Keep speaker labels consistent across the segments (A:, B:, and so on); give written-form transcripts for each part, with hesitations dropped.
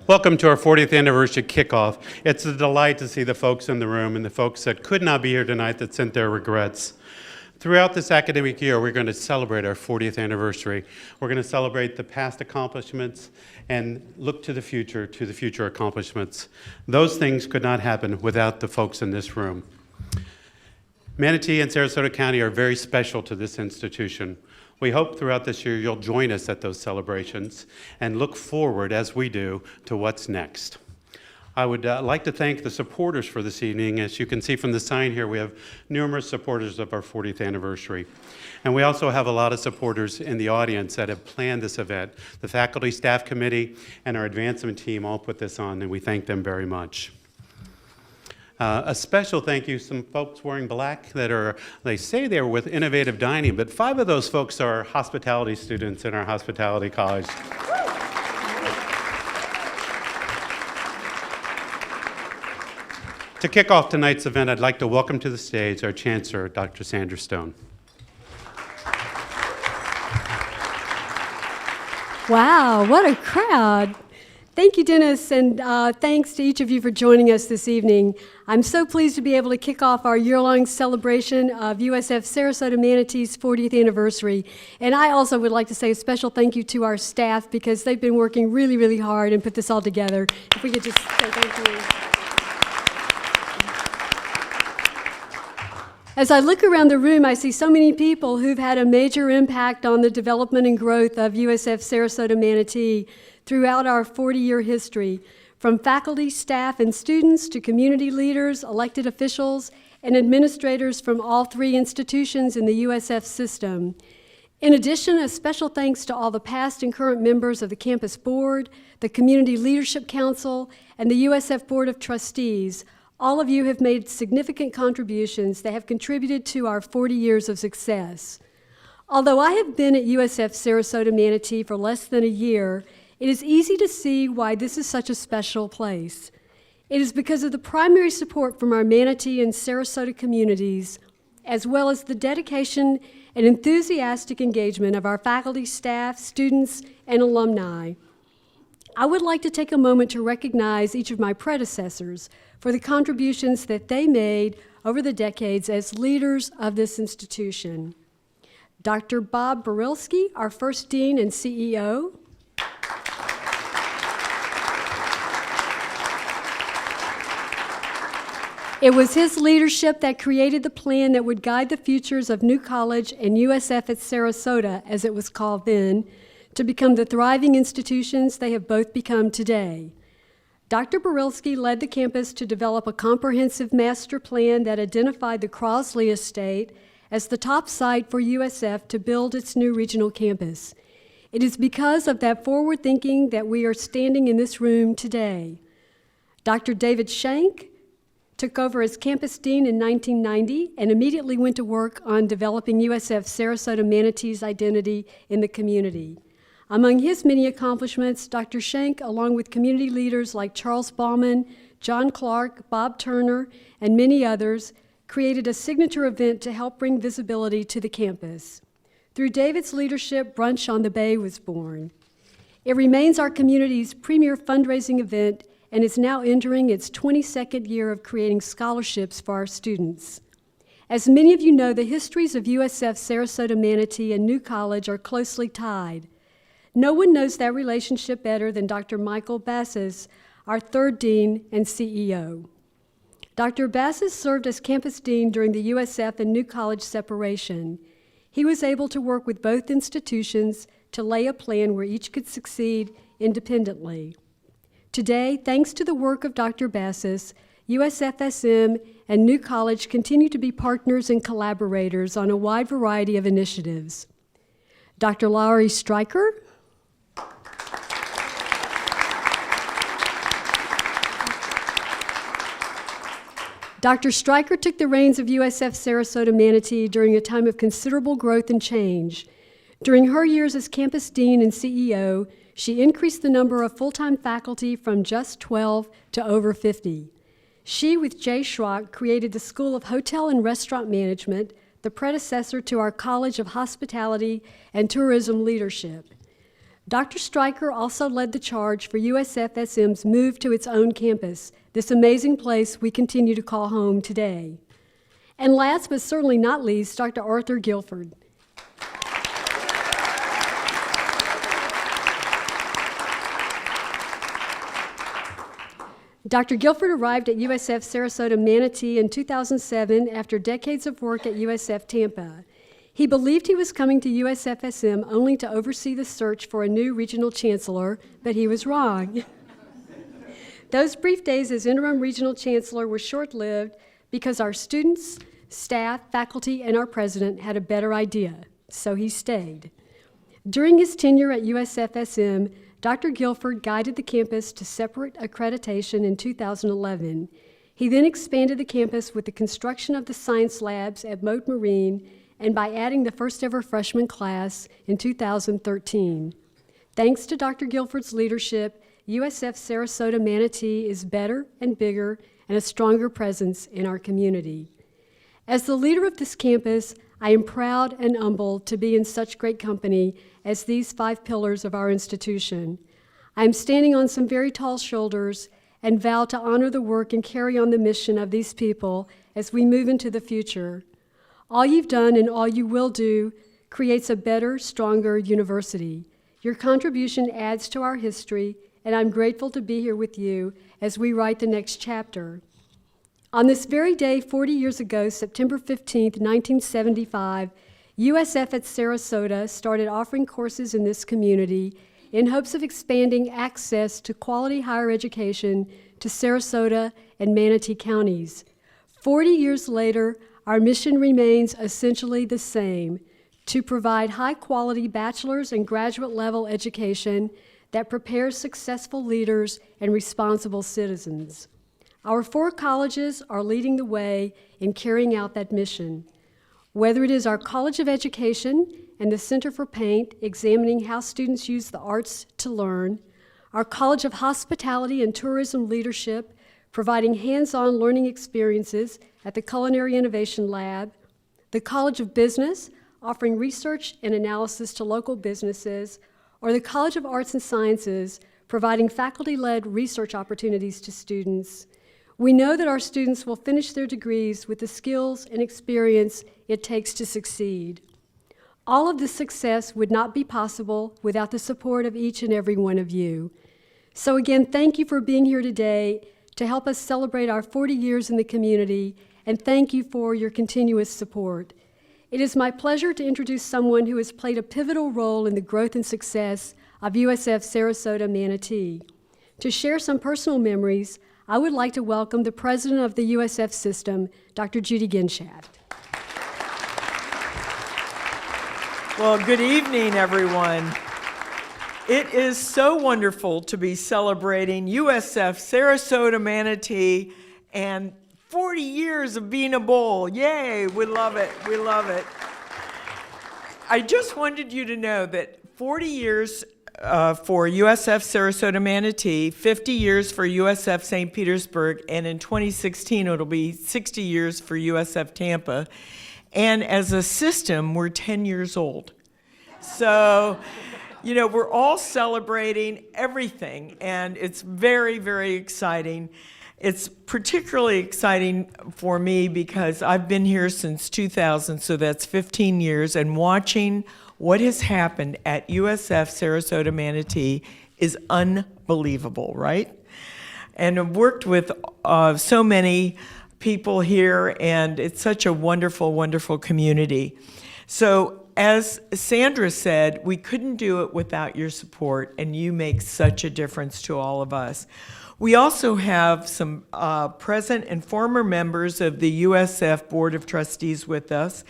A: Welcome to our 40th Anniversary Kickoff. It's a delight to see the folks in the room and the folks that could not be here tonight that sent their regrets. Throughout this academic year, we're going to celebrate our 40th anniversary. We're going to celebrate the past accomplishments and look to the future accomplishments. Those things could not happen without the folks in this room. Manatee and Sarasota County are very special to this institution. We hope throughout this year you'll join us at those celebrations and look forward, as we do, to what's next. I would like to thank the supporters for this evening. As you can see from the sign here, we have numerous supporters of our 40th anniversary. And we also have a lot of supporters in the audience that have planned this event. The faculty, staff committee, and our advancement team all put this on, and we thank them very much. A special thank you, some folks wearing black they say they're with Innovative Dining, but 5 of those folks are hospitality students in our hospitality college. To kick off tonight's event, I'd like to welcome to the stage our Chancellor, Dr. Sandra Stone.
B: Wow, what a crowd. Thank you, Dennis, and thanks to each of you for joining us this evening. I'm so pleased to be able to kick off our year-long celebration of USF Sarasota Manatee's 40th anniversary. And I also would like to say a special thank you to our staff because they've been working really, really hard and put this all together. If we could just say thank you. As I look around the room, I see so many people who've had a major impact on the development and growth of USF Sarasota Manatee throughout our 40-year history, from faculty, staff, and students to community leaders, elected officials, and administrators from all 3 institutions in the USF system. In addition, a special thanks to all the past and current members of the campus board, the Community Leadership Council, and the USF Board of Trustees. All of you have made significant contributions that have contributed to our 40 years of success. Although I have been at USF Sarasota Manatee for less than a year, it is easy to see why this is such a special place. It is because of the primary support from our Manatee and Sarasota communities, as well as the dedication and enthusiastic engagement of our faculty, staff, students, and alumni. I would like to take a moment to recognize each of my predecessors for the contributions that they made over the decades as leaders of this institution. Dr. Bob Borilski, our first dean and CEO. It was his leadership that created the plan that would guide the futures of New College and USF at Sarasota, as it was called then, to become the thriving institutions they have both become today. Dr. Borilski led the campus to develop a comprehensive master plan that identified the Crosley Estate as the top site for USF to build its new regional campus. It is because of that forward thinking that we are standing in this room today. Dr. David Shank took over as campus dean in 1990 and immediately went to work on developing USF Sarasota Manatee's identity in the community. Among his many accomplishments, Dr. Shank, along with community leaders like Charles Bauman, John Clark, Bob Turner, and many others, created a signature event to help bring visibility to the campus. Through David's leadership, Brunch on the Bay was born. It remains our community's premier fundraising event and is now entering its 22nd year of creating scholarships for our students. As many of you know, the histories of USF Sarasota Manatee and New College are closely tied. No one knows that relationship better than Dr. Michael Bassis, our third dean and CEO. Dr. Bassis served as campus dean during the USF and New College separation. He was able to work with both institutions to lay a plan where each could succeed independently. Today, thanks to the work of Dr. Bassis, USFSM and New College continue to be partners and collaborators on a wide variety of initiatives. Dr. Lowry Stryker. Dr. Stryker took the reins of USF Sarasota Manatee during a time of considerable growth and change. During her years as campus dean and CEO, she increased the number of full-time faculty from just 12 to over 50. She, with Jay Schrock, created the School of Hotel and Restaurant Management, the predecessor to our College of Hospitality and Tourism Leadership. Dr. Stryker also led the charge for USF-SM's move to its own campus, this amazing place we continue to call home today. And last but certainly not least, Dr. Arthur Guilford. Dr. Guilford arrived at USF Sarasota Manatee in 2007 after decades of work at USF Tampa. He believed he was coming to USF-SM only to oversee the search for a new regional chancellor, but he was wrong. Those brief days as interim regional chancellor were short-lived because our students, staff, faculty, and our president had a better idea, so he stayed. During his tenure at USF-SM, Dr. Guilford guided the campus to separate accreditation in 2011. He then expanded the campus with the construction of the science labs at Mote Marine and by adding the first ever freshman class in 2013. Thanks to Dr. Guilford's leadership, USF Sarasota Manatee is better and bigger and a stronger presence in our community. As the leader of this campus, I am proud and humbled to be in such great company as these 5 pillars of our institution. I am standing on some very tall shoulders and vow to honor the work and carry on the mission of these people as we move into the future. All you've done and all you will do creates a better, stronger university. Your contribution adds to our history, and I'm grateful to be here with you as we write the next chapter. On this very day, 40 years ago, September 15th, 1975, USF at Sarasota started offering courses in this community in hopes of expanding access to quality higher education to Sarasota and Manatee counties. 40 years later, our mission remains essentially the same: to provide high-quality bachelor's and graduate-level education that prepares successful leaders and responsible citizens. Our 4 colleges are leading the way in carrying out that mission. Whether it is our College of Education and the Center for Paint, examining how students use the arts to learn, our College of Hospitality and Tourism Leadership, providing hands-on learning experiences at the Culinary Innovation Lab, the College of Business, offering research and analysis to local businesses, or the College of Arts and Sciences, providing faculty-led research opportunities to students. We know that our students will finish their degrees with the skills and experience it takes to succeed. All of this success would not be possible without the support of each and every one of you. So again, thank you for being here today to help us celebrate our 40 years in the community, and thank you for your continuous support. It is my pleasure to introduce someone who has played a pivotal role in the growth and success of USF Sarasota Manatee. To share some personal memories, I would like to welcome the president of the USF system, Dr. Judy Ginshaft.
C: Well, good evening, everyone. It is so wonderful to be celebrating USF Sarasota Manatee and 40 years of being a bowl. Yay, we love it, we love it. I just wanted you to know that 40 years for USF Sarasota Manatee, 50 years for USF St. Petersburg, and in 2016 it'll be 60 years for USF Tampa. And as a system, we're 10 years old. So, you know, we're all celebrating everything, and it's very, very exciting. It's particularly exciting for me because I've been here since 2000, so that's 15 years, and watching what has happened at USF Sarasota Manatee is unbelievable, right? And I've worked with so many people here, and it's such a wonderful, wonderful community. So as Sandra said, we couldn't do it without your support, and you make such a difference to all of us. We also have some present and former members of the USF Board of Trustees with us,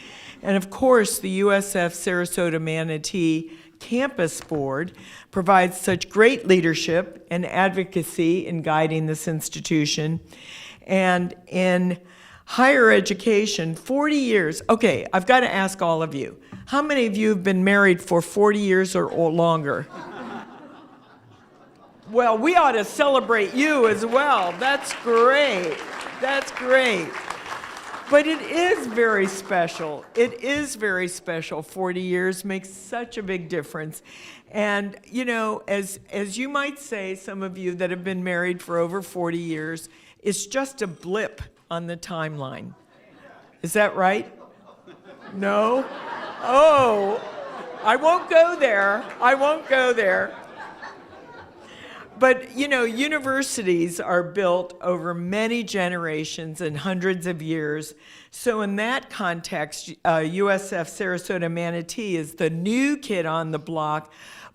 C: and of course the USF Sarasota Manatee Campus Board provides such great leadership and advocacy in guiding this institution. And in higher education, 40 years. Okay, I've got to ask all of you, how many of you have been married for 40 years or longer? Well, we ought to celebrate you as well. That's great. That's great. But it is very special. It is very special. 40 years makes such a big difference. And, you know, as you might say, some of you that have been married for over 40 years, it's just a blip on the timeline. Is that right? No? Oh, I won't go there. I won't go there. But, you know, universities are built over many generations and hundreds of years. So in that context, USF Sarasota Manatee is the new kid on the block,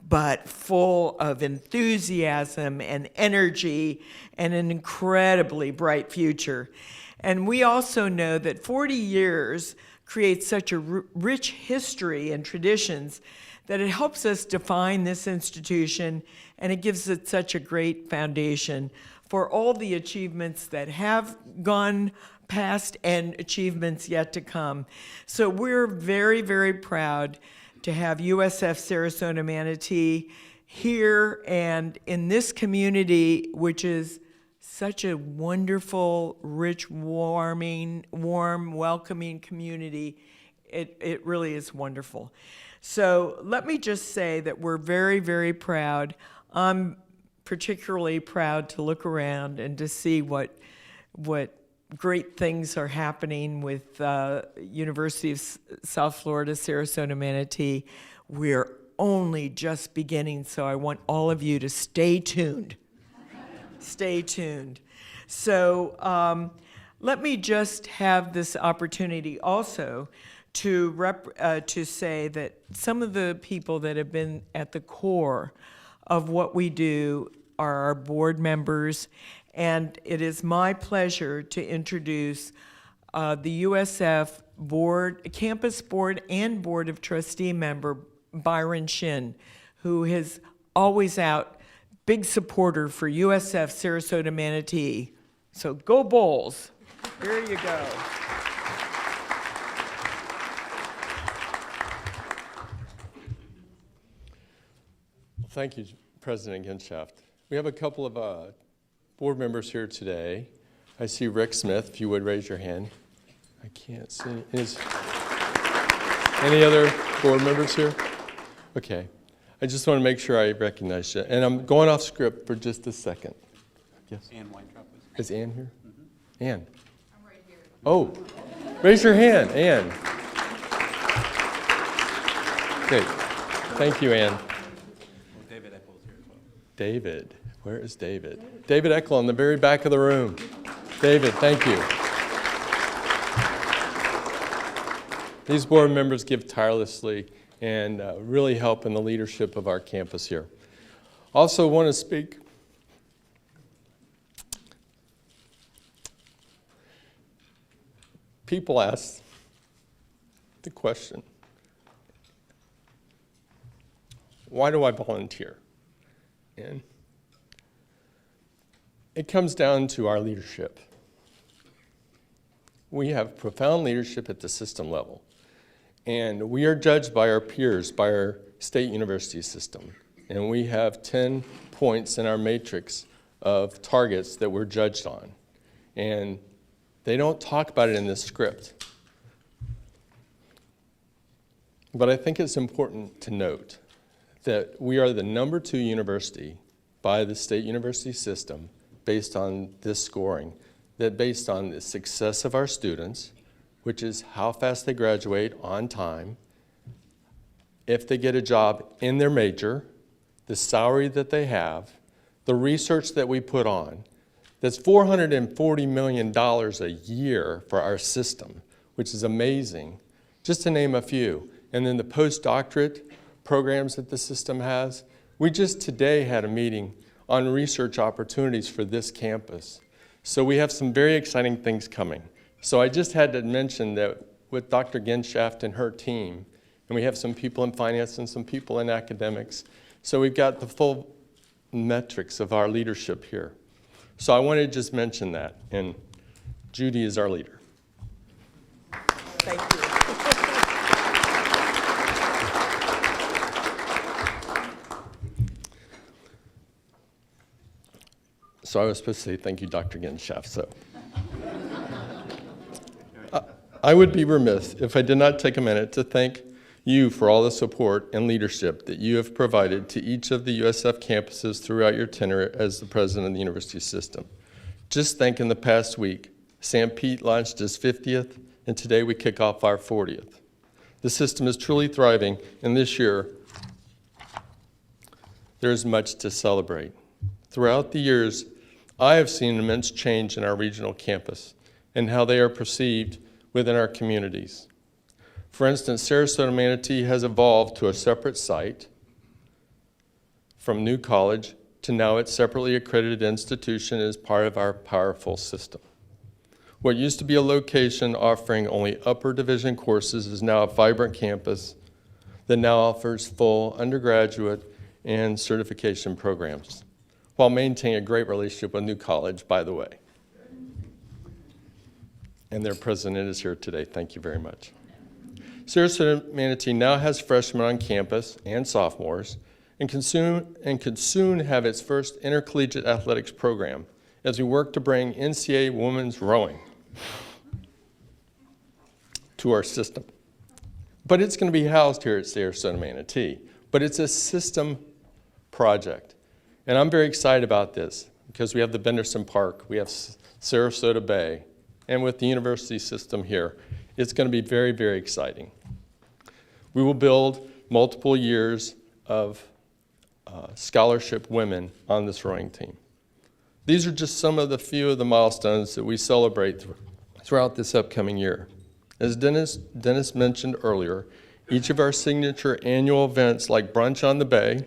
C: but full of enthusiasm and energy and an incredibly bright future. And we also know that 40 years creates such a rich history and traditions that it helps us define this institution, and it gives it such a great foundation for all the achievements that have gone past and achievements yet to come. So we're very, very proud to have USF Sarasota Manatee here and in this community, which is such a wonderful, rich, warm, welcoming community. It really is wonderful. So let me just say that we're very, very proud. I'm particularly proud to look around and to see what great things are happening with University of South Florida, Sarasota Manatee. We're only just beginning, so I want all of you to stay tuned. Stay tuned. So let me just have this opportunity also to say that some of the people that have been at the core of what we do are our board members, and it is my pleasure to introduce the USF board, campus board and board of trustee member Byron Shin, who is always out, big supporter for USF Sarasota Manatee. So go Bulls. There you go.
D: Thank you, President Genshaft. We have a couple of board members here today. I see Rick Smith, if you would raise your hand. I can't see. Any other board members here? Okay. I just want to make sure I recognize you. And I'm going off script for just a second. Yes?
A: Ann Weintraub.
D: Is Ann here? Mm-hmm. Ann? I'm right here. Oh, raise your hand, Ann. Great. Thank you, Ann.
A: David Eccles here as well.
D: David. Where is David? David Eckel in the very back of the room. David, thank you. These board members give tirelessly and really help in the leadership of our campus here. Also want to speak people ask the question, why do I volunteer? And it comes down to our leadership. We have profound leadership at the system level, and we are judged by our peers, by our state university system, and we have 10 points in our matrix of targets that we're judged on, and they don't talk about it in this script. But I think it's important to note that we are the #2 university by the state university system based on this scoring, that based on the success of our students, which is how fast they graduate on time, if they get a job in their major, the salary that they have, the research that we put on, that's $440 million a year for our system, which is amazing, just to name a few. And then the postdoctorate programs that the system has. We just today had a meeting on research opportunities for this campus. So we have some very exciting things coming. So I just had to mention that with Dr. Genshaft and her team, and we have some people in finance and some people in academics. So we've got the full metrics of our leadership here. So I wanted to just mention that, and Judy is our leader.
C: Thank you.
D: So I was supposed to say thank you, Dr. Genshaft. So I would be remiss if I did not take a minute to thank you for all the support and leadership that you have provided to each of the USF campuses throughout your tenure as the president of the university system. Just think, in the past week, St. Pete launched his 50th, and today we kick off our 40th. The system is truly thriving, and this year, there is much to celebrate. Throughout the years, I have seen immense change in our regional campus and how they are perceived within our communities. For instance, Sarasota Manatee has evolved to a separate site from New College to now its separately accredited institution as part of our powerful system. What used to be a location offering only upper division courses is now a vibrant campus that now offers full undergraduate and certification programs, while maintaining a great relationship with New College, by the way. And their president is here today. Thank you very much. Sarasota Manatee now has freshmen on campus and sophomores, and could soon have its first intercollegiate athletics program as we work to bring NCAA women's rowing to our system. But it's going to be housed here at Sarasota Manatee. But it's a system project. And I'm very excited about this because we have the Benderson Park, we have Sarasota Bay, and with the university system here, it's going to be very, very exciting. We will build multiple years of scholarship women on this rowing team. These are just some of the few of the milestones that we celebrate throughout this upcoming year. As Dennis mentioned earlier, each of our signature annual events like Brunch on the Bay,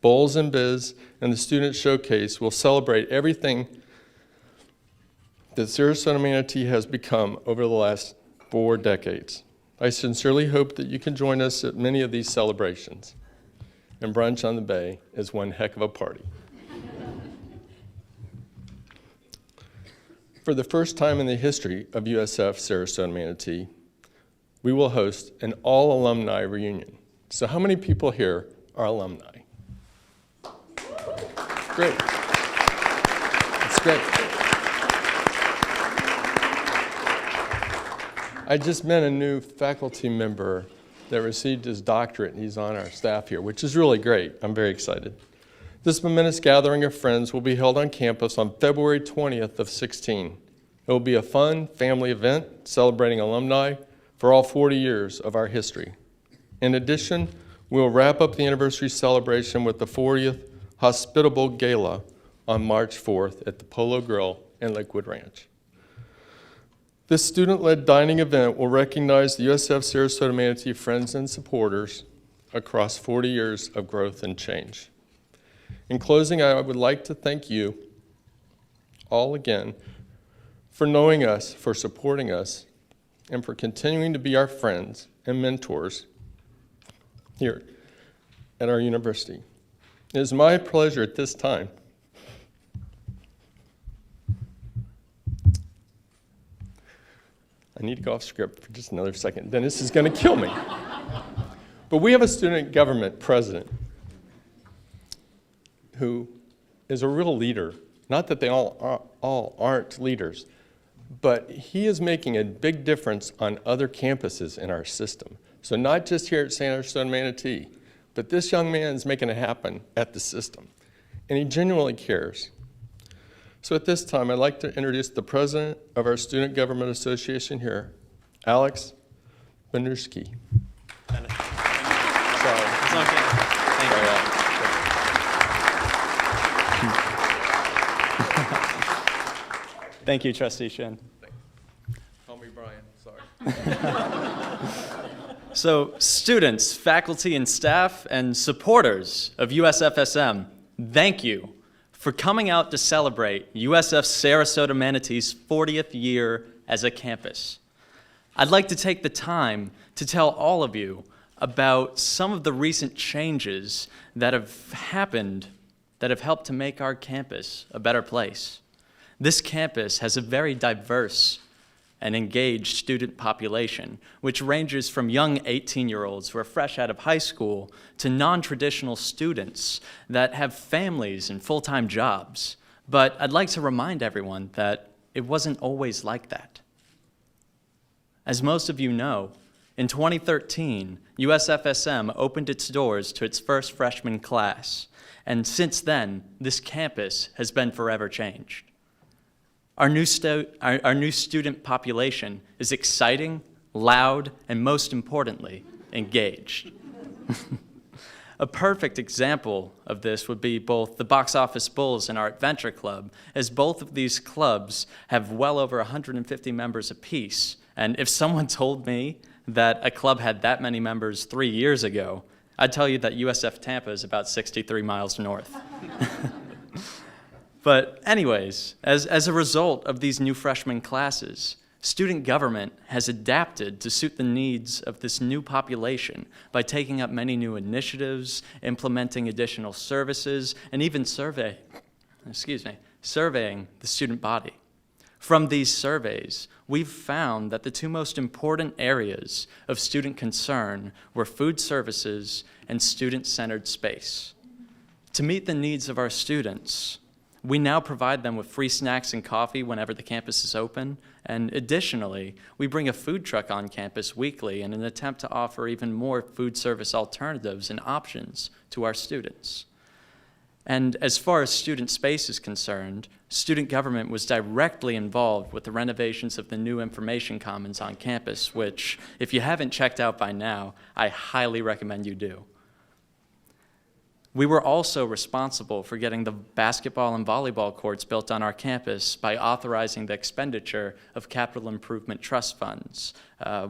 D: Bowls and Biz, and the Student Showcase will celebrate everything that Sarasota Manatee has become over the last 4 decades. I sincerely hope that you can join us at many of these celebrations. And Brunch on the Bay is one heck of a party. For the first time in the history of USF Sarasota Manatee, we will host an all-alumni reunion. So how many people here are alumni? Great. That's great. I just met a new faculty member that received his doctorate, and he's on our staff here, which is really great. I'm very excited. This momentous gathering of friends will be held on campus on February 20th of 16. It will be a fun family event celebrating alumni for all 40 years of our history. In addition, we'll wrap up the anniversary celebration with the 40th Hospitable Gala on March 4th at the Polo Grill in Lakewood Ranch. This student-led dining event will recognize the USF Sarasota Manatee friends and supporters across 40 years of growth and change. In closing, I would like to thank you all again for knowing us, for supporting us, and for continuing to be our friends and mentors here at our university. It is my pleasure at this time I need to go off script for just another second. Dennis is going to kill me. But we have a student government president who is a real leader. Not that they all aren't leaders, but he is making a big difference on other campuses in our system. So not just here at Sarasota Manatee, but this young man is making it happen at the system. And he genuinely cares. So at this time, I'd like to introduce the president of our Student Government Association here, Alex Banuski.
E: Sorry. It's okay. Thank you. Thank you, Trustee Shin.
D: Call me Brian, sorry.
E: So, students, faculty, and staff, and supporters of USFSM, thank you for coming out to celebrate USF Sarasota Manatee's 40th year as a campus. I'd like to take the time to tell all of you about some of the recent changes that have happened that have helped to make our campus a better place. This campus has a very diverse and engaged student population, which ranges from young 18-year-olds who are fresh out of high school to non-traditional students that have families and full-time jobs. But I'd like to remind everyone that it wasn't always like that. As most of you know, in 2013, USFSM opened its doors to its first freshman class, and since then, this campus has been forever changed. Our new student population is exciting, loud, and most importantly, engaged. A perfect example of this would be both the Box Office Bulls and our Adventure Club, as both of these clubs have well over 150 members apiece. And if someone told me that a club had that many members 3 years ago, I'd tell you that USF Tampa is about 63 miles north. But anyways, as a result of these new freshman classes, student government has adapted to suit the needs of this new population by taking up many new initiatives, implementing additional services, and even surveying the student body. From these surveys, we've found that the two most important areas of student concern were food services and student-centered space. To meet the needs of our students, we now provide them with free snacks and coffee whenever the campus is open, and additionally, we bring a food truck on campus weekly in an attempt to offer even more food service alternatives and options to our students. And as far as student space is concerned, student government was directly involved with the renovations of the new information commons on campus, which, if you haven't checked out by now, I highly recommend you do. We were also responsible for getting the basketball and volleyball courts built on our campus by authorizing the expenditure of capital improvement trust funds,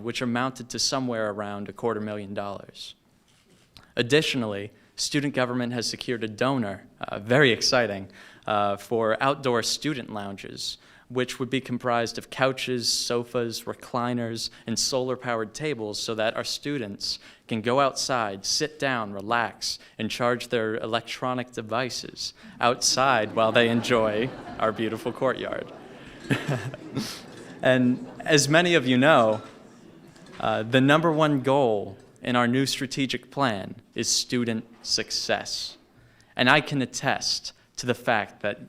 E: which amounted to somewhere around $250,000. Additionally, student government has secured a donor, very exciting, for outdoor student lounges, which would be comprised of couches, sofas, recliners, and solar-powered tables so that our students can go outside, sit down, relax, and charge their electronic devices outside while they enjoy our beautiful courtyard. And as many of you know, the number one goal in our new strategic plan is student success. And I can attest to the fact that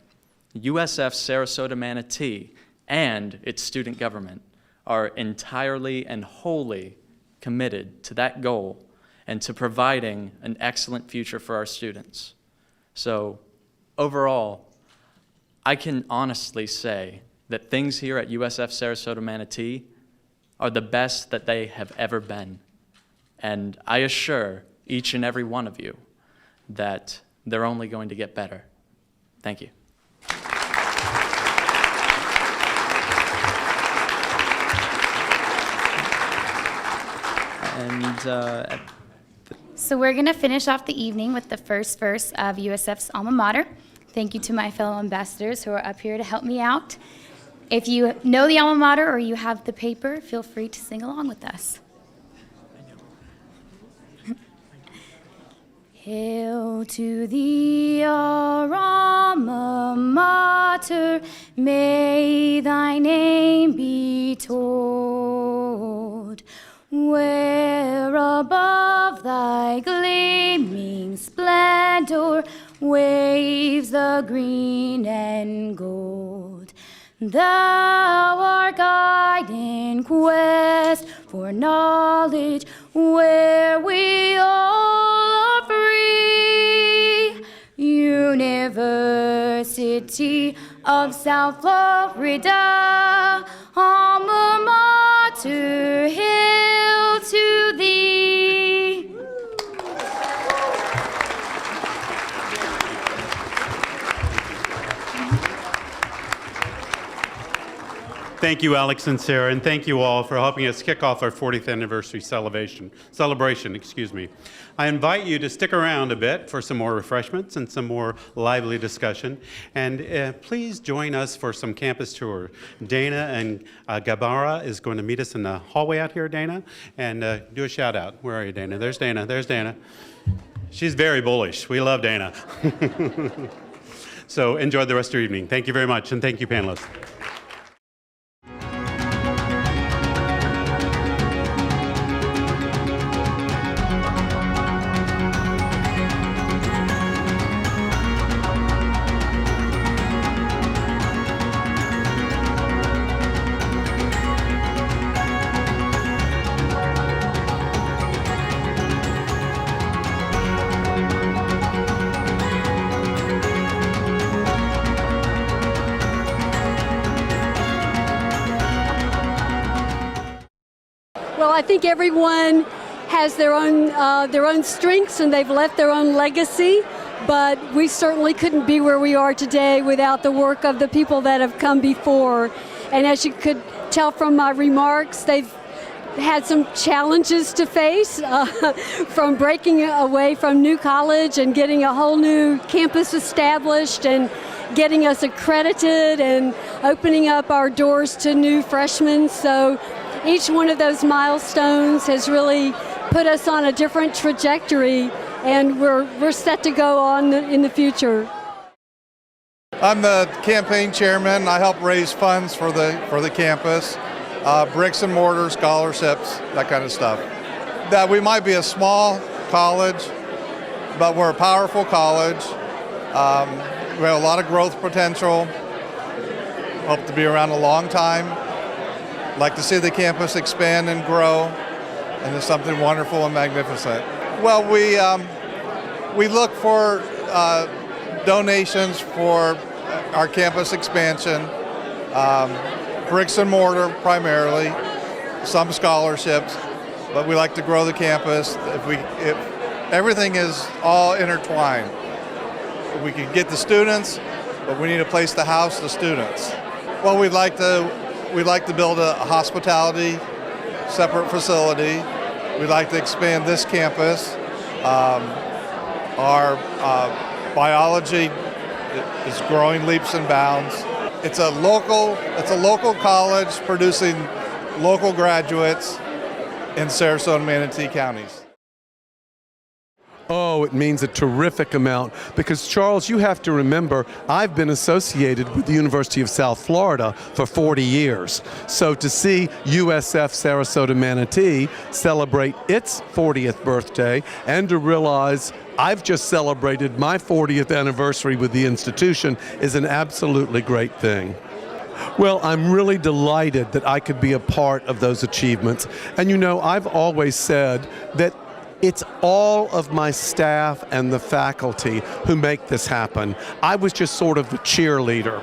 E: USF Sarasota Manatee and its student government are entirely and wholly committed to that goal and to providing an excellent future for our students. So overall, I can honestly say that things here at USF Sarasota Manatee are the best that they have ever been. And I assure each and every one of you that they're only going to get better. Thank you.
F: So we're going to finish off the evening with the first verse of USF's alma mater. Thank you to my fellow ambassadors who are up here to help me out. If you know the alma mater or you have the paper, feel free to sing along with us. Hail to thee, our alma mater, may thy name be told, where above thy gleaming splendor waves the green and gold. Thou art guide in quest for knowledge, where we all are free. University of South Florida, alma mater, hail to thee.
A: Thank you, Alex and Sarah, and thank you all for helping us kick off our 40th anniversary celebration. I invite you to stick around a bit for some more refreshments and some more lively discussion. And please join us for some campus tour. Dana and Gabara is going to meet us in the hallway out here, Dana, and do a shout out. Where are you, Dana? There's Dana. There's Dana. She's very bullish. We love Dana. So enjoy the rest of your evening. Thank you very much, and thank you, panelists.
B: I think everyone has their own strengths, and they've left their own legacy. But we certainly couldn't be where we are today without the work of the people that have come before. And as you could tell from my remarks, they've had some challenges to face, from breaking away from New College and getting a whole new campus established and getting us accredited and opening up our doors to new freshmen. So each one of those milestones has really put us on a different trajectory, and we're set to go on in the future.
G: I'm the campaign chairman. I help raise funds for the campus, bricks and mortar, scholarships, that kind of stuff. That we might be a small college, but we're a powerful college. We have a lot of growth potential. Hope to be around a long time. Like to see the campus expand and grow, and it's something wonderful and magnificent. Well, we look for donations for our campus expansion, bricks and mortar primarily, some scholarships, but we like to grow the campus. If everything is all intertwined. We can get the students, but we need a place to house the students. Well, we'd like to build a hospitality separate facility. We'd like to expand this campus. Our biology is growing leaps and bounds. It's a local college producing local graduates in Sarasota and Manatee counties.
H: Oh, it means a terrific amount because, Charles, you have to remember, I've been associated with the University of South Florida for 40 years. So to see USF Sarasota Manatee celebrate its 40th birthday and to realize I've just celebrated my 40th anniversary with the institution is an absolutely great thing. Well, I'm really delighted that I could be a part of those achievements. And you know, I've always said that it's all of my staff and the faculty who make this happen. I was just sort of the cheerleader.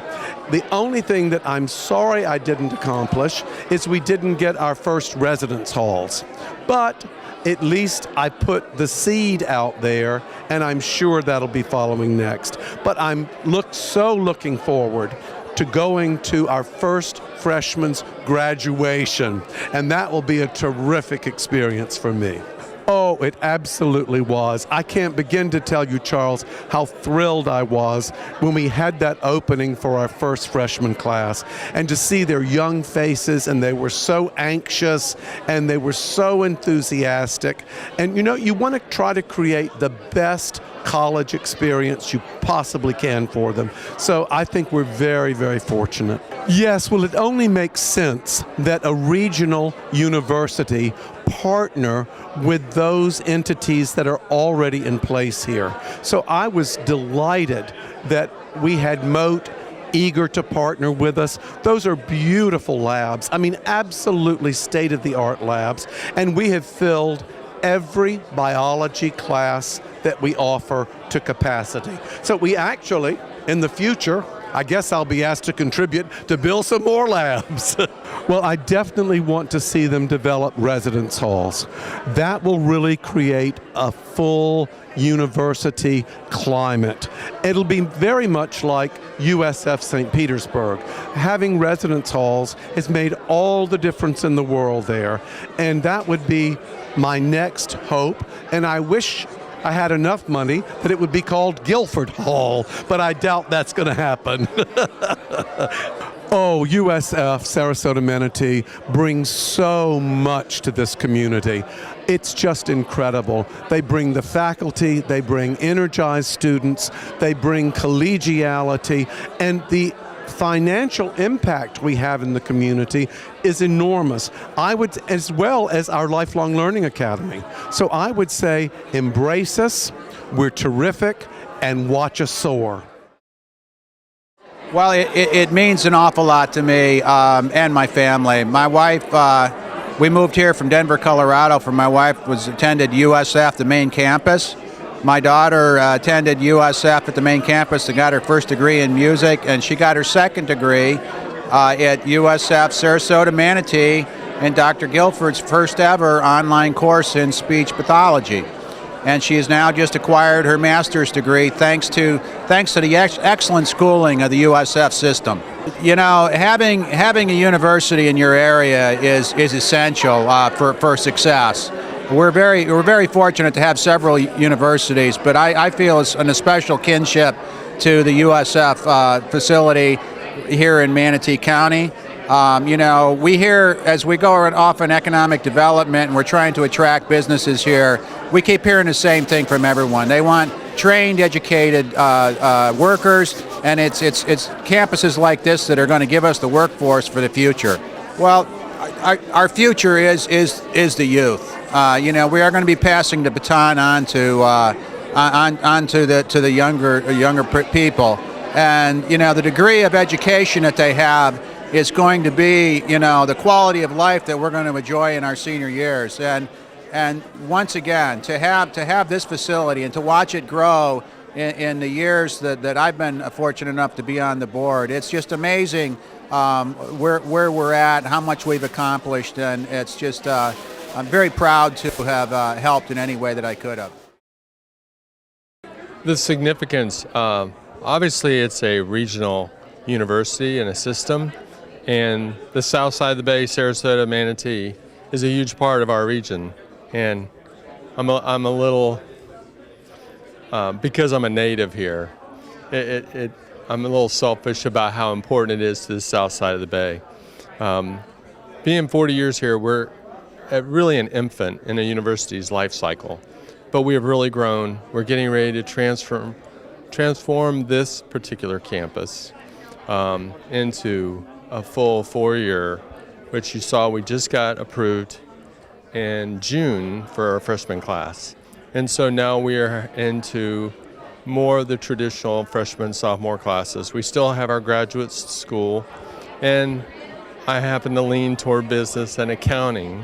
H: The only thing that I'm sorry I didn't accomplish is we didn't get our first residence halls. But at least I put the seed out there, and I'm sure that'll be following next. But I'm looking forward to going to our first freshman's graduation, and that will be a terrific experience for me. Oh, it absolutely was. I can't begin to tell you, Charles, how thrilled I was when we had that opening for our first freshman class, and to see their young faces, and they were so anxious and they were so enthusiastic. And you know, you want to try to create the best college experience you possibly can for them. So I think we're very, very fortunate. Yes, well, it only makes sense that a regional university partner with those entities that are already in place here. So I was delighted that we had Moat eager to partner with us. Those are beautiful labs. I mean, absolutely state-of-the-art labs. And we have filled every biology class that we offer to capacity. So we actually, in the future, I guess I'll be asked to contribute to build some more labs. Well, I definitely want to see them develop residence halls. That will really create a full university climate. It'll be very much like USF St. Petersburg. Having residence halls has made all the difference in the world there, and that would be my next hope, and I wish I had enough money that it would be called Guilford Hall, but I doubt that's going to happen. Oh, USF Sarasota Manatee brings so much to this community. It's just incredible. They bring the faculty, they bring energized students, they bring collegiality, and the financial impact we have in the community is enormous. As well as our Lifelong Learning Academy. So I would say embrace us, we're terrific, and watch us soar.
I: Well, it means an awful lot to me and my family. My wife, we moved here from Denver, Colorado. My wife attended USF, the main campus. My daughter attended USF at the main campus and got her first degree in music, and she got her second degree at USF Sarasota Manatee in Dr. Guilford's first ever online course in speech pathology. And she has now just acquired her master's degree thanks to the excellent schooling of the USF system. You know, having a university in your area is essential for success. We're very fortunate to have several universities, but I feel it's an special kinship to the USF facility here in Manatee County. You know, we hear, as we go off on economic development and we're trying to attract businesses here, we keep hearing the same thing from everyone. They want trained, educated workers, and it's campuses like this that are going to give us the workforce for the future. Well, our future is the youth. You know, we are going to be passing the baton on to the younger people, and you know, the degree of education that they have is going to be, you know, the quality of life that we're going to enjoy in our senior years. And once again, to have this facility and to watch it grow in the years that I've been fortunate enough to be on the board, it's just amazing where we're at, how much we've accomplished, and it's just I'm very proud to have helped in any way that I could have.
D: The significance, obviously it's a regional university and a system, and the south side of the bay, Sarasota, Manatee, is a huge part of our region. And I'm a little, because I'm a native here, I'm a little selfish about how important it is to the south side of the bay. Being 40 years here, we're really an infant in a university's life cycle, but we have really grown. We're getting ready to transform this particular campus into a full 4-year, which you saw we just got approved in June for our freshman class. And so now we are into more of the traditional freshman, sophomore classes. We still have our graduate school, and I happen to lean toward business and accounting,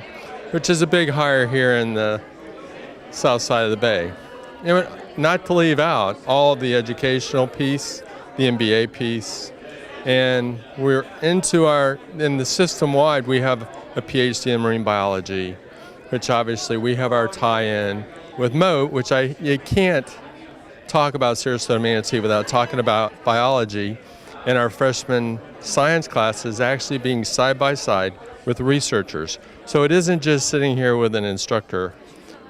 D: which is a big hire here in the south side of the bay. And not to leave out all of the educational piece, the MBA piece, and we're in the system-wide, we have a PhD in marine biology, which obviously we have our tie-in with Moat, which you can't talk about Sarasota Manatee without talking about biology, and our freshman science class is actually being side-by-side with researchers. So it isn't just sitting here with an instructor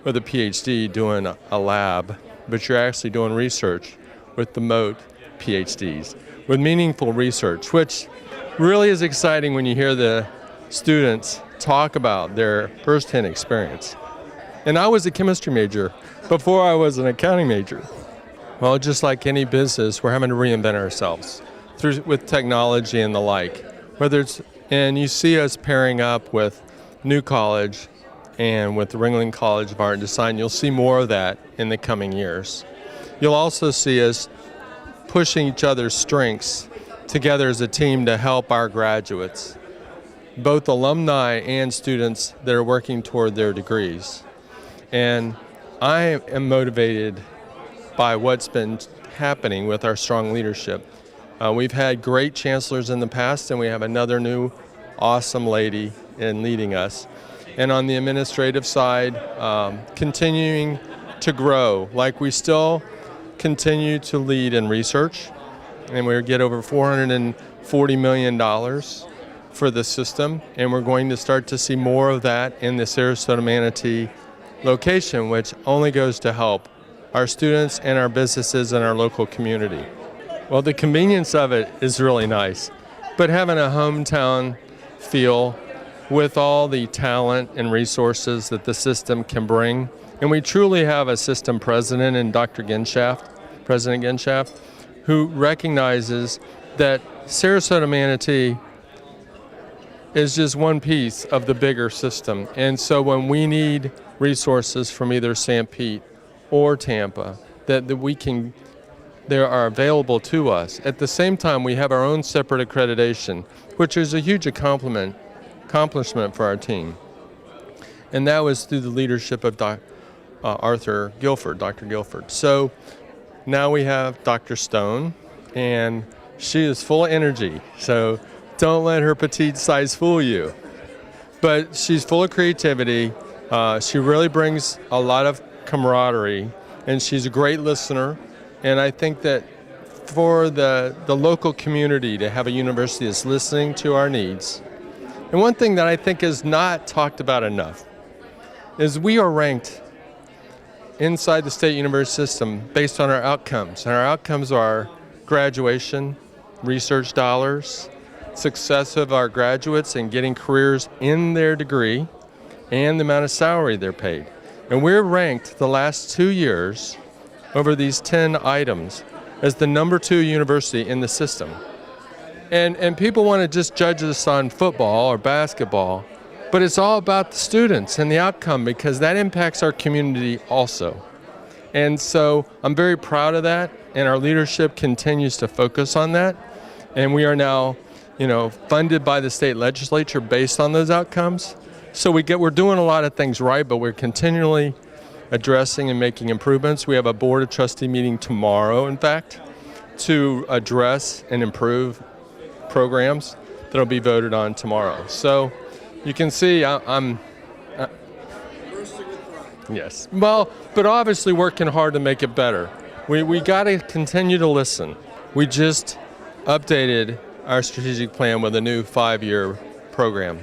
D: with a PhD doing a lab, but you're actually doing research with the Moat PhDs, with meaningful research, which really is exciting when you hear the students talk about their firsthand experience. And I was a chemistry major before I was an accounting major. Well, just like any business, we're having to reinvent ourselves with technology and the like. And you see us pairing up with New College and with the Ringling College of Art and Design. You'll see more of that in the coming years. You'll also see us pushing each other's strengths together as a team to help our graduates, both alumni and students that are working toward their degrees. And I am motivated by what's been happening with our strong leadership. We've had great chancellors in the past, and we have another new awesome lady in leading us. And on the administrative side, continuing to grow, like we still continue to lead in research, and we get over $440 million for the system, and we're going to start to see more of that in the Sarasota Manatee location, which only goes to help our students and our businesses and our local community. Well, the convenience of it is really nice, but having a hometown feel with all the talent and resources that the system can bring, and we truly have a system president in President Genshaft, who recognizes that Sarasota Manatee is just one piece of the bigger system. And so when we need resources from either St. Pete or Tampa, that they are available to us. At the same time, we have our own separate accreditation, which is a huge accomplishment for our team. And that was through the leadership of Dr. Guilford. So now we have Dr. Stone, and she is full of energy. So don't let her petite size fool you. But she's full of creativity. She really brings a lot of camaraderie, and she's a great listener. And I think that for the local community to have a university that's listening to our needs. And one thing that I think is not talked about enough is we are ranked inside the state university system based on our outcomes. And our outcomes are graduation, research dollars, success of our graduates in getting careers in their degree, and the amount of salary they're paid. And we're ranked the last 2 years over these 10 items as the number 2 university in the system. And people want to just judge us on football or basketball, but it's all about the students and the outcome, because that impacts our community also. And so I'm very proud of that, and our leadership continues to focus on that. And we are now, funded by the state legislature based on those outcomes. So we're doing a lot of things right, but we're continually addressing and making improvements. We have a board of trustee meeting tomorrow, in fact, to address and improve programs that will be voted on tomorrow. So you can see I'm yes. Well, but obviously working hard to make it better. We got to continue to listen. We just updated our strategic plan with a new 5-year program.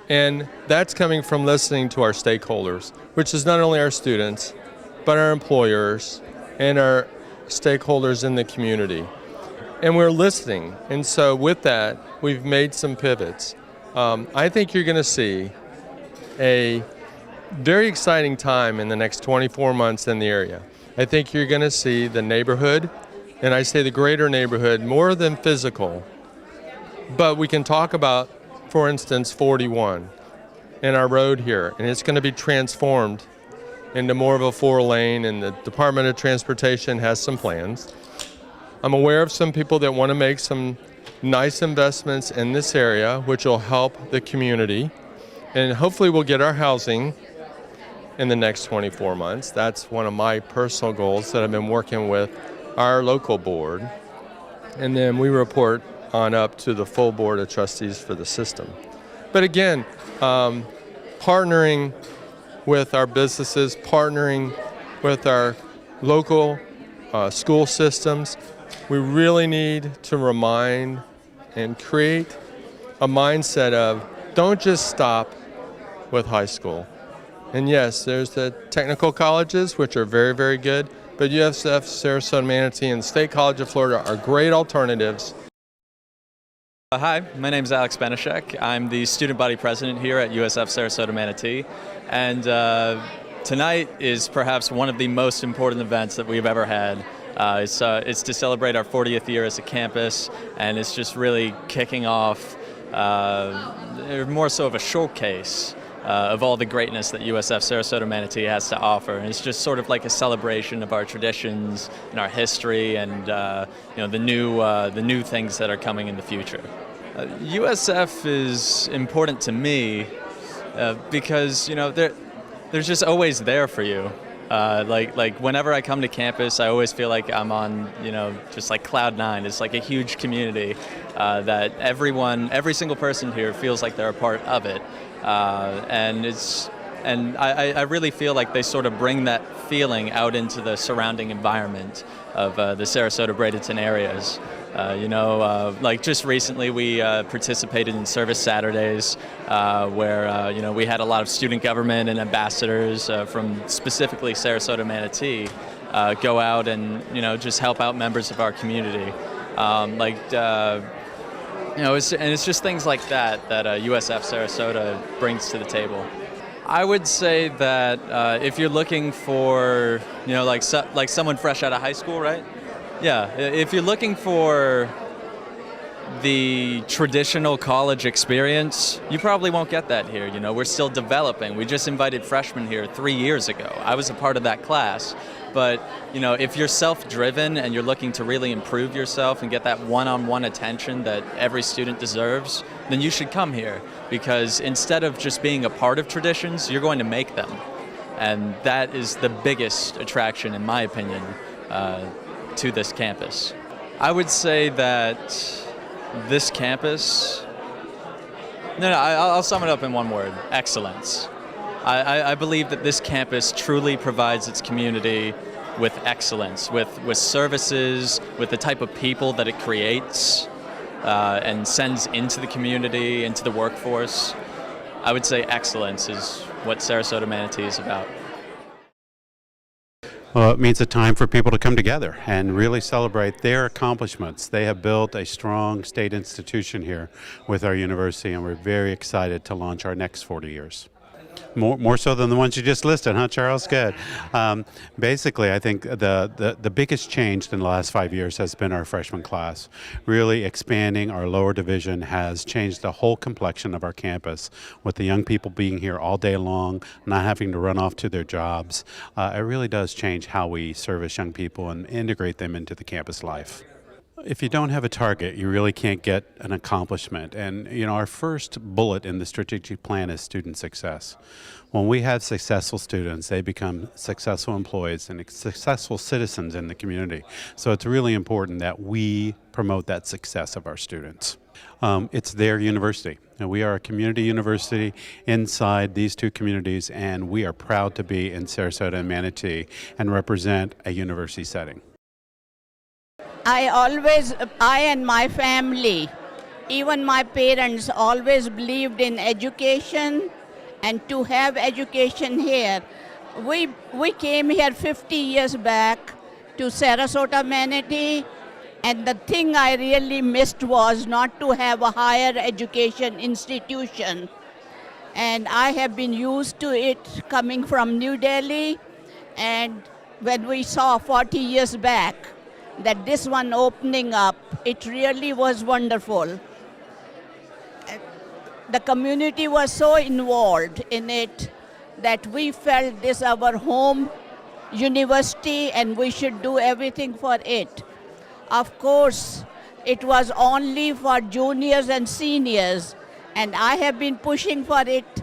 D: And that's coming from listening to our stakeholders, which is not only our students, but our employers and our stakeholders in the community. And we're listening. And so with that, we've made some pivots. I think you're going to see a very exciting time in the next 24 months in the area. I think you're going to see the neighborhood, and I say the greater neighborhood, more than physical. But we can talk about, for instance, 41 and our road here, and it's going to be transformed into more of a 4-lane, and the Department of Transportation has some plans. I'm aware of some people that want to make some nice investments in this area, which will help the community, and hopefully we'll get our housing in the next 24 months. That's one of my personal goals that I've been working with our local board, and then we report on up to the full board of trustees for the system. But again, partnering with our businesses, partnering with our local school systems, we really need to remind and create a mindset of don't just stop with high school. And yes, there's the technical colleges, which are very, very good, but USF, Sarasota, Manatee, and the State College of Florida are great alternatives.
E: Hi, my name is Alex Benishek. I'm the student body president here at USF Sarasota Manatee, and tonight is perhaps one of the most important events that we've ever had. It's to celebrate our 40th year as a campus, and it's just really kicking off more so of a showcase of all the greatness that USF Sarasota Manatee has to offer. And it's just sort of like a celebration of our traditions and our history, and the new things that are coming in the future. USF is important to me because they're just always there for you. Like whenever I come to campus, I always feel like I'm on, just like cloud 9. It's like a huge community that every single person here feels like they're a part of it. And I really feel like they sort of bring that feeling out into the surrounding environment of the Sarasota-Bradenton areas. Like just recently we participated in Service Saturdays where, we had a lot of student government and ambassadors from specifically Sarasota Manatee go out and, just help out members of our community. It's just things like that USF Sarasota brings to the table. I would say that if you're looking for, like someone fresh out of high school, right? Yeah, if you're looking for the traditional college experience, you probably won't get that here. We're still developing. We just invited freshmen here 3 years ago. I was a part of that class. But, if you're self-driven and you're looking to really improve yourself and get that one-on-one attention that every student deserves, then you should come here, because instead of just being a part of traditions, you're going to make them. And that is the biggest attraction, in my opinion, to this campus. I would say that this campus I'll sum it up in one word: excellence. I believe that this campus truly provides its community with excellence, with services, with the type of people that it creates and sends into the community, into the workforce. I would say excellence is what Sarasota Manatee is about.
A: Well, it means a time for people to come together and really celebrate their accomplishments. They have built a strong state institution here with our university, and we're very excited to launch our next 40 years. More so than the ones you just listed, huh, Charles? Good. Basically, I think the biggest change in the last 5 years has been our freshman class. Really expanding our lower division has changed the whole complexion of our campus, with the young people being here all day long, not having to run off to their jobs. It really does change how we service young people and integrate them into the campus life. If you don't have a target, you really can't get an accomplishment. And, our first bullet in the strategic plan is student success. When we have successful students, they become successful employees and successful citizens in the community. So it's really important that we promote that success of our students. It's their university. And we are a community university inside these two communities, and we are proud to be in Sarasota and Manatee and represent a university setting.
J: I and my family, even my parents, always believed in education, and to have education here. We came here 50 years back to Sarasota Manatee, and the thing I really missed was not to have a higher education institution. And I have been used to it coming from New Delhi, and when we saw 40 years back that this one opening up, it really was wonderful. The community was so involved in it that we felt this our home university and we should do everything for it. Of course, it was only for juniors and seniors, and I have been pushing for it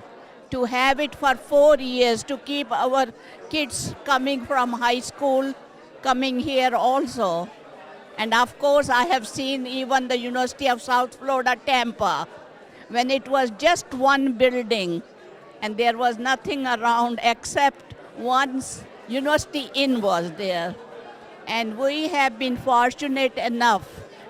J: to have it for 4 years to keep our kids coming from high school coming here also. And of course, I have seen even the University of South Florida, Tampa, when it was just one building and there was nothing around except one University Inn was there. And we have been fortunate enough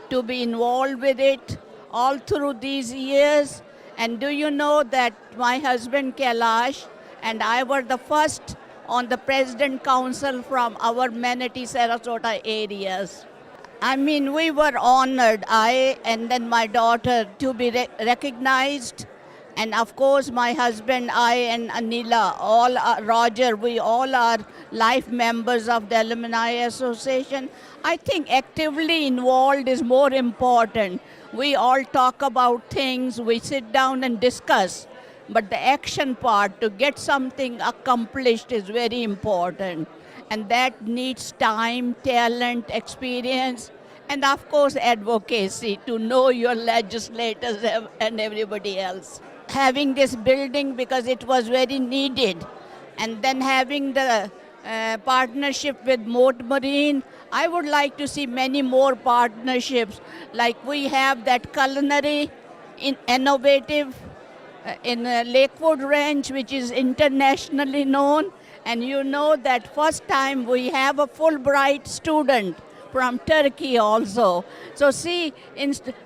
J: to be involved with it all through these years. And do you know that my husband Kailash and I were the first on the President Council from our Manatee, Sarasota areas. I mean, we were honored, I and then my daughter, to be recognized. And of course, my husband, I and Anila, Roger, we all are life members of the Alumni Association. I think actively involved is more important. We all talk about things, we sit down and discuss. But the action part, to get something accomplished, is very important. And that needs time, talent, experience, and of course advocacy to know your legislators and everybody else. Having this building because it was very needed, and then having the partnership with Moat Marine. I would like to see many more partnerships, like we have that culinary innovative in Lakewood Ranch, which is internationally known. And you know that first time we have a Fulbright student from Turkey also. So see,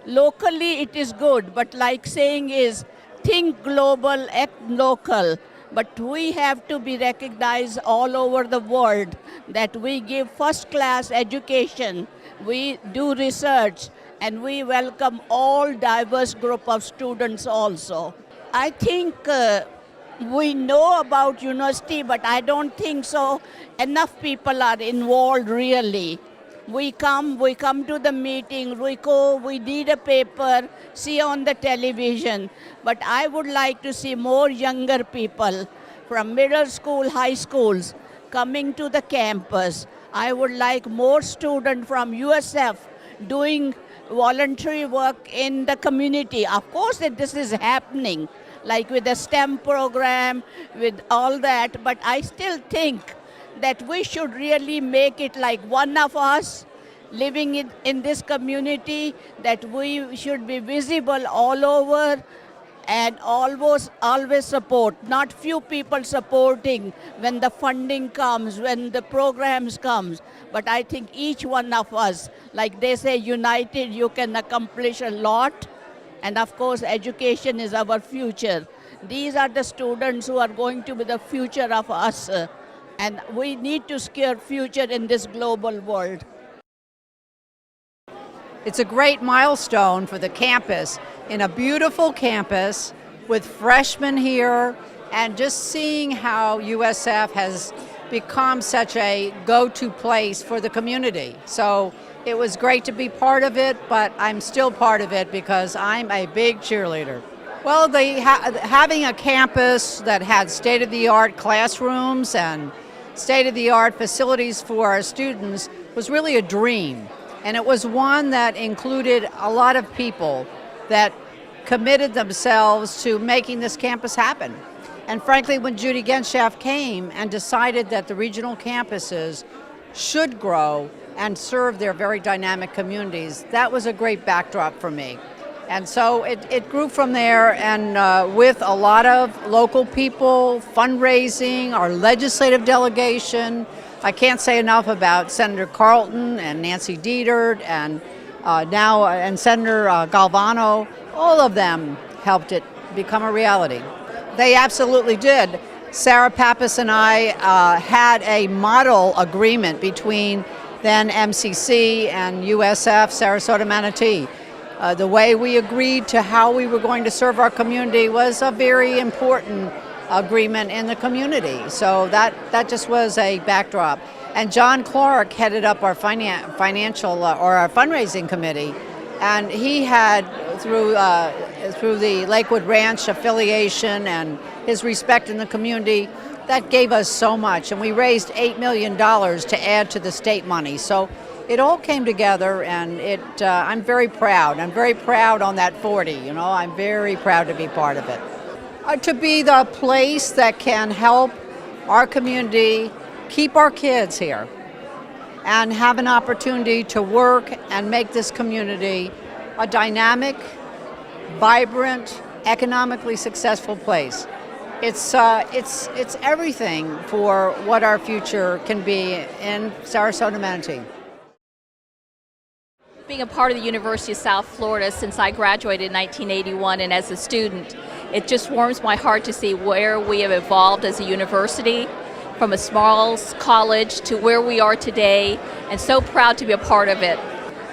J: locally it is good, but like saying is, think global, act local. But we have to be recognized all over the world that we give first-class education, we do research, and we welcome all diverse group of students also. I think we know about university, but I don't think so enough people are involved really. We come to the meeting, we go, we read a paper, see on the television. But I would like to see more younger people from middle school, high schools coming to the campus. I would like more students from USF doing voluntary work in the community. Of course, this is happening, like with the STEM program, with all that, but I still think that we should really make it like one of us living in this community, that we should be visible all over and always support, not few people supporting when the funding comes, when the programs comes, but I think each one of us, like they say, united you can accomplish a lot. And of course, education is our future. These are the students who are going to be the future of us, and we need to secure future in this global world.
K: It's a great milestone for the campus, in a beautiful campus with freshmen here, and just seeing how USF has become such a go-to place for the community. So it was great to be part of it, but I'm still part of it because I'm a big cheerleader. Well, having a campus that had state-of-the-art classrooms and state-of-the-art facilities for our students was really a dream. And it was one that included a lot of people that committed themselves to making this campus happen. And frankly, when Judy Genschaft came and decided that the regional campuses should grow and serve their very dynamic communities, that was a great backdrop for me. And so it grew from there, and with a lot of local people, fundraising, our legislative delegation. I can't say enough about Senator Carlton and Nancy Dietert and Senator Galvano. All of them helped it become a reality. They absolutely did. Sarah Pappas and I had a model agreement between then MCC and USF Sarasota Manatee. The way we agreed to how we were going to serve our community was a very important agreement in the community. So that just was a backdrop. And John Clark headed up our financial or our fundraising committee, and he had through the Lakewood Ranch affiliation and his respect in the community, that gave us so much. And we raised $8 million to add to the state money. So it all came together, and I'm very proud. I'm very proud on that 40, I'm very proud to be part of it. To be the place that can help our community keep our kids here and have an opportunity to work and make this community a dynamic, vibrant, economically successful place. It's everything for what our future can be in Sarasota Manatee.
L: Being a part of the University of South Florida since I graduated in 1981 and as a student, it just warms my heart to see where we have evolved as a university, from a small college to where we are today, and so proud to be a part of it.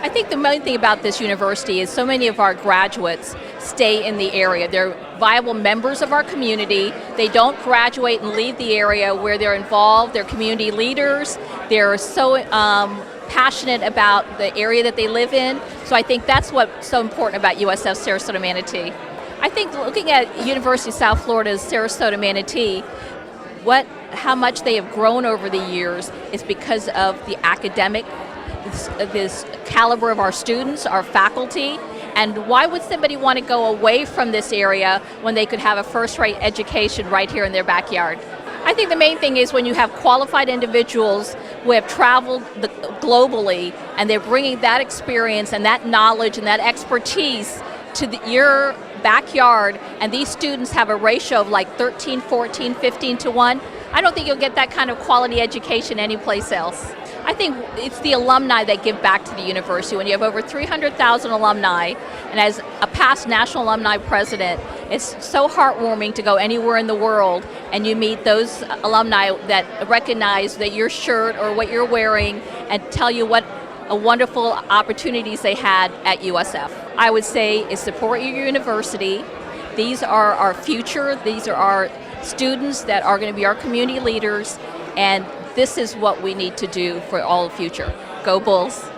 L: I think the main thing about this university is so many of our graduates stay in the area. They're viable members of our community. They don't graduate and leave the area where they're involved. They're community leaders. They're so passionate about the area that they live in. So I think that's what's so important about USF Sarasota Manatee. I think looking at University of South Florida's Sarasota Manatee, how much they have grown over the years is because of the academic, this caliber of our students, our faculty. And why would somebody want to go away from this area when they could have a first-rate education right here in their backyard? I think the main thing is when you have qualified individuals who have traveled globally, and they're bringing that experience and that knowledge and that expertise to your backyard, and these students have a ratio of like 13, 14, 15 to 1, I don't think you'll get that kind of quality education anyplace else. I think it's the alumni that give back to the university. When you have over 300,000 alumni, and as a past National Alumni President, it's so heartwarming to go anywhere in the world and you meet those alumni that recognize that your shirt or what you're wearing and tell you what wonderful opportunities they had at USF. I would say is support your university. These are our future. These are our students that are going to be our community leaders, and this is what we need to do for all the future. Go Bulls!